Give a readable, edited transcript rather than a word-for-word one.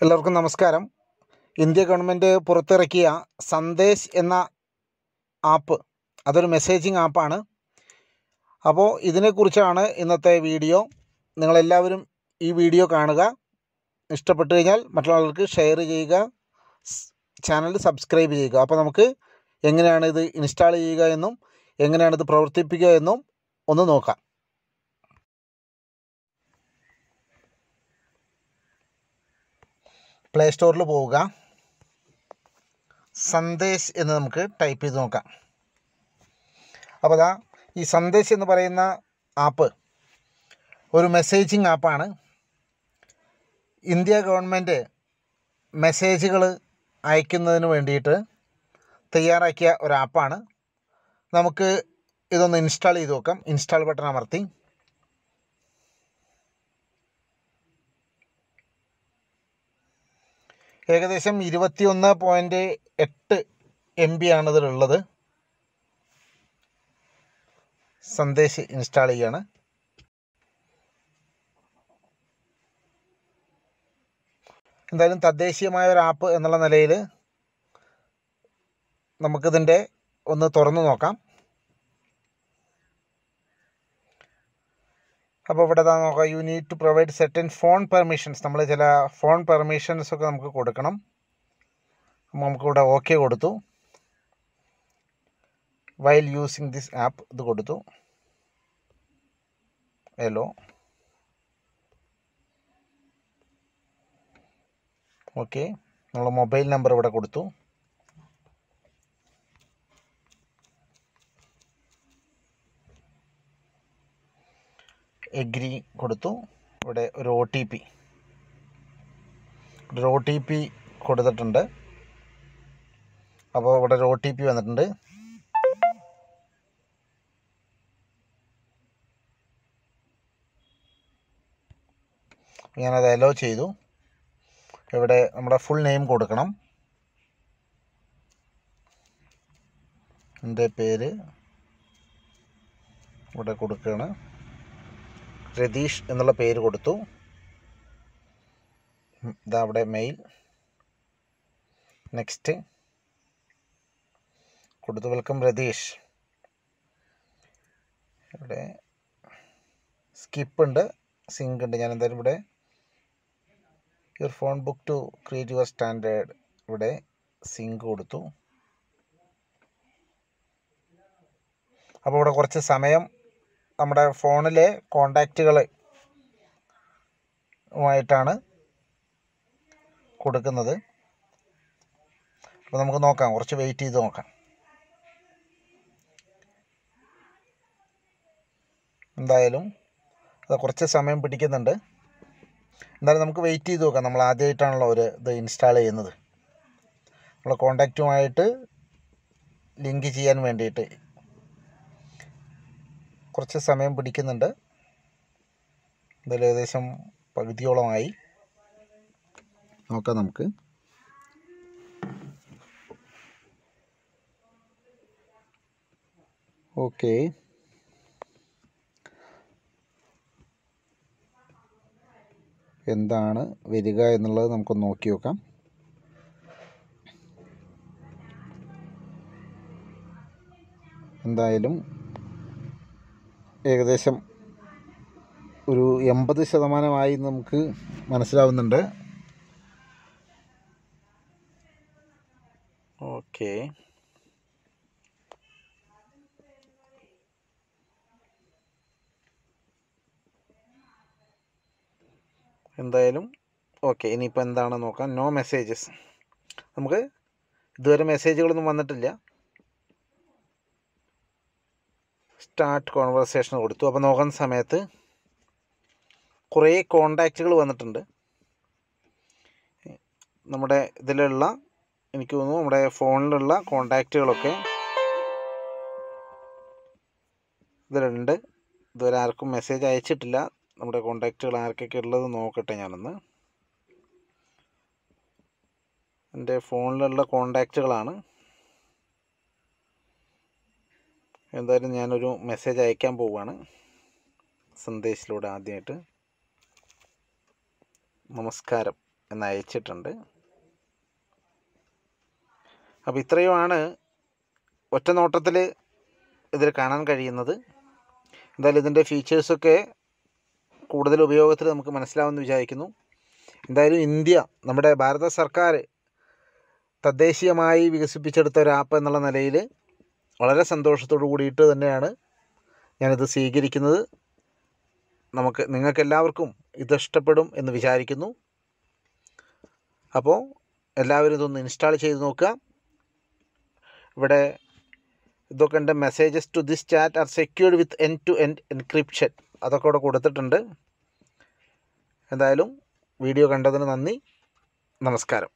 എല്ലാവർക്കും നമസ്കാരം. India government പുറത്തിറക്കിയ സന്ദേശ് എന്ന ആപ്പ്, അതൊരു മെസ്സേജിങ് ആപ്പാണ്. അപ്പോൾ ഇതിനെക്കുറിച്ചാണ് ഇന്നത്തെ വീഡിയോ. നിങ്ങളെല്ലാവരും ഈ വീഡിയോ കാണുക. ഇഷ്ടപ്പെട്ടു കഴിഞ്ഞാൽ മറ്റുള്ളവർക്ക് ഷെയർ ചെയ്യുക, ചാനൽ സബ്സ്ക്രൈബ് ചെയ്യുക. അപ്പോൾ നമുക്ക് എങ്ങനെയാണ് ഇത് ഇൻസ്റ്റാൾ ചെയ്യുക എന്നും എങ്ങനെയാണ് ഇത് പ്രവർത്തിപ്പിക്കുക എന്നും ഒന്ന് നോക്കാം. പ്ലേ സ്റ്റോറിൽ പോവുക. സന്ദേശ് എന്ന് നമുക്ക് ടൈപ്പ് ചെയ്ത് നോക്കാം. അപ്പോൾ അതാ ഈ സന്ദേശ് എന്ന് പറയുന്ന ആപ്പ് ഒരു മെസ്സേജിങ് ആപ്പാണ്. ഇന്ത്യ ഗവൺമെൻറ് മെസ്സേജുകൾ അയക്കുന്നതിന് വേണ്ടിയിട്ട് തയ്യാറാക്കിയ ഒരു ആപ്പാണ്. നമുക്ക് ഇതൊന്ന് ഇൻസ്റ്റാൾ ചെയ്ത് നോക്കാം. ഇൻസ്റ്റാൾ ബട്ടൺ അമർത്തി ഏകദേശം 21.8 MB ആണ് ഇതിലുള്ളത്. സന്ദേശ് ഇൻസ്റ്റാൾ ചെയ്യാണ്. എന്തായാലും തദ്ദേശീയമായ ഒരു ആപ്പ് എന്നുള്ള നിലയിൽ നമുക്കിതിൻ്റെ ഒന്ന് തുറന്നു നോക്കാം. അപ്പോൾ ഇവിടെ നോക്കാം, you need to provide certain phone permissions. നമ്മൾ ചില ഫോൺ പെർമിഷൻസ് ഒക്കെ നമുക്ക് കൊടുക്കണം. നമുക്കിവിടെ ഓക്കെ കൊടുത്തു. വൈൽ യൂസിങ് ദിസ് ആപ്പ് ഇത് കൊടുത്തു. Hello, okay. നമ്മൾ മൊബൈൽ നമ്പർ ഇവിടെ കൊടുത്തു. എഗ്രി കൊടുത്തു. ഇവിടെ ഒരു ഒ ടി പി കൊടുത്തിട്ടുണ്ട്. അപ്പോൾ ഇവിടെ ഒരു OTP വന്നിട്ടുണ്ട്. ഞാനത് അലോ ചെയ്തു. ഇവിടെ നമ്മുടെ ഫുൾ നെയിം കൊടുക്കണം. എൻ്റെ പേര് ഇവിടെ കൊടുക്കുകയാണ്. രതീഷ് എന്നുള്ള പേര് കൊടുത്തു. ഇതാ അവിടെ മെയിൽ. നെക്സ്റ്റ് കൊടുത്തു. വെൽക്കം രതീഷ്. ഇവിടെ സ്കിപ്പ് ഉണ്ട്, സിങ്ക് ഉണ്ട്. ഞാൻ എന്തായാലും ഇവിടെ your phone book to create your standard, ഇവിടെ സിങ്ക് കൊടുത്തു. അപ്പോൾ ഇവിടെ കുറച്ച് സമയം നമ്മുടെ ഫോണിലെ കോണ്ടാക്റ്റുകളുമായിട്ടാണ് കൊടുക്കുന്നത്. അപ്പോൾ നമുക്ക് നോക്കാം, കുറച്ച് വെയിറ്റ് ചെയ്ത് നോക്കാം. എന്തായാലും അത് കുറച്ച് സമയം പിടിക്കുന്നുണ്ട്. എന്തായാലും നമുക്ക് വെയിറ്റ് ചെയ്ത് നോക്കാം. നമ്മൾ ആദ്യമായിട്ടാണല്ലോ ഇത് ഇൻസ്റ്റാൾ ചെയ്യുന്നത്. നമ്മളെ കോണ്ടാക്റ്റുമായിട്ട് ലിങ്ക് ചെയ്യാൻ വേണ്ടിയിട്ട് കുറച്ച് സമയം പിടിക്കുന്നുണ്ട്. എന്തായാലും ഏകദേശം പകുതിയോളമായി. നോക്കാം നമുക്ക്. ഓക്കെ, എന്താണ് വരിക എന്നുള്ളത് നമുക്കൊന്ന് നോക്കി നോക്കാം. എന്തായാലും ഏകദേശം ഒരു 80% നമുക്ക് മനസ്സിലാവുന്നുണ്ട്. ഓക്കെ, എന്തായാലും ഓക്കെ. ഇനിയിപ്പോൾ എന്താണെന്ന് നോക്കാം. No messages. നമുക്ക് ഇതുവരെ മെസ്സേജുകളൊന്നും വന്നിട്ടില്ല. സ്റ്റാർട്ട് കോൺവെർസേഷൻ കൊടുത്തു. അപ്പോൾ നോക്കുന്ന സമയത്ത് കുറേ കോണ്ടാക്റ്റുകൾ വന്നിട്ടുണ്ട്. നമ്മുടെ ഇതിലുള്ള, എനിക്ക് തോന്നുന്നു നമ്മുടെ ഫോണിലുള്ള കോണ്ടാക്റ്റുകളൊക്കെ ഇതിലുണ്ട്. ഇതുവരെ ആർക്കും മെസ്സേജ് അയച്ചിട്ടില്ല. നമ്മുടെ കോണ്ടാക്റ്റുകൾ ആർക്കൊക്കെ ഉള്ളത് നോക്കട്ടെ ഞാനൊന്ന്. എൻ്റെ ഫോണിലുള്ള കോണ്ടാക്റ്റുകളാണ്. എന്തായാലും ഞാനൊരു മെസ്സേജ് അയക്കാൻ പോവുകയാണ് സന്ദേശിലൂടെ. ആദ്യമായിട്ട് നമസ്കാരം. എന്ന് അയച്ചിട്ടുണ്ട്. അപ്പോൾ ഇത്രയുമാണ് ഒറ്റ നോട്ടത്തിൽ ഇതിൽ കാണാൻ കഴിയുന്നത്. എന്തായാലും ഇതിൻ്റെ ഫീച്ചേഴ്സൊക്കെ കൂടുതൽ ഉപയോഗത്തിൽ നമുക്ക് മനസ്സിലാവുമെന്ന് വിചാരിക്കുന്നു. എന്തായാലും ഇന്ത്യ, നമ്മുടെ ഭാരത സർക്കാർ തദ്ദേശീയമായി വികസിപ്പിച്ചെടുത്ത ഒരു ആപ്പ് എന്നുള്ള നിലയിൽ വളരെ സന്തോഷത്തോടു കൂടിയിട്ട് തന്നെയാണ് ഞാനിത് സ്വീകരിക്കുന്നത്. നിങ്ങൾക്കെല്ലാവർക്കും ഇത് ഇഷ്ടപ്പെടും എന്ന് വിചാരിക്കുന്നു. അപ്പോൾ എല്ലാവരും ഇതൊന്ന് ഇൻസ്റ്റാൾ ചെയ്ത് നോക്കുക. ഇവിടെ ഇതൊക്കെ ഉണ്ട്. Messages to this chat are secured with end to end encryption, അതൊക്കെ ഇവിടെ കൊടുത്തിട്ടുണ്ട്. എന്തായാലും വീഡിയോ കണ്ടതിന് നന്ദി. നമസ്കാരം.